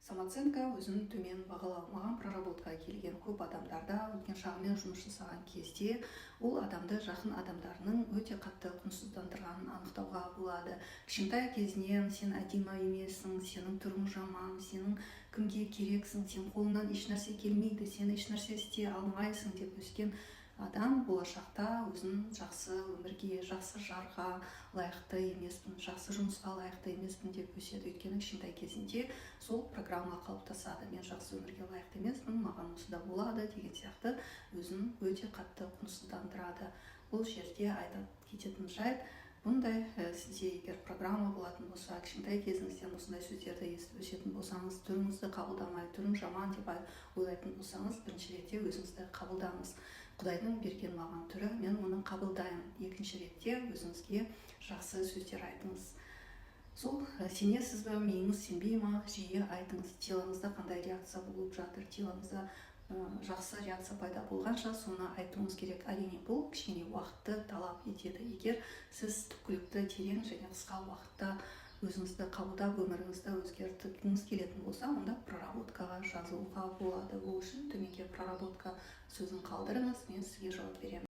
Самооценка өзін төмен бағалау. Маған проработкаға келген көп адамдарда өткен шағымен жұмыс жасаған кезде ол адамды жақын адамдарының өте қатты құнсыздандырғанын анықтауға болады. Кішкентай кезінен сен әдемі емессің, сенің түрің жаман, сенің кімге керексің, сен қолыңнан ешнәрсе келмейді, сен ешнәрсе істей алмайсың деп өскен адам болашақта өзін жақсы өмірге, жақсы жарға лайықты емеспін, жақсы жұмысқа лайықты емеспін деп өседі. Өйткені кішкентай кезінде сол программа қалыптасады. Мен жақсы өмірге лайықты емеспін, маған осы да болады деген сияқты өзін өте қатты құнсыздандырады. Бұл жерде айтып кететін жайт, бұндай сізде егер программа болатын болса, кішкентай кезіңізден осындай сөздерді естіп өсетін болсаңыз, түріңізді қабылдамай, түрің жаман деп ойлайтын болсаңыз, бірінші ретте өзіңізді қабылдаңыз. Құдайдың берген маған түрі, мен оны қабылдаймын. Екінші ретте өзіңізге жақсы сөздер айтыңыз. Сол сенесіз бе, миыңыз сенбей ма, жиі айтыңыз. Теліңізде қандай реакция болып жатыр, теліңізде жақсы реакция пайда болғанша соны айтуыңыз керек. Әрине бұл кішкене уақытты талап етеді. Егер сіз түпкілікті, терең және қысқа уақытта өзіңізді қабылдап, өміріңізді өзгерткіңіз келетін болса, онда проработкаға жазылуға болады. Ол үшін төменге проработка сөзін қалдырыңыз, мен сізге жауап беремін.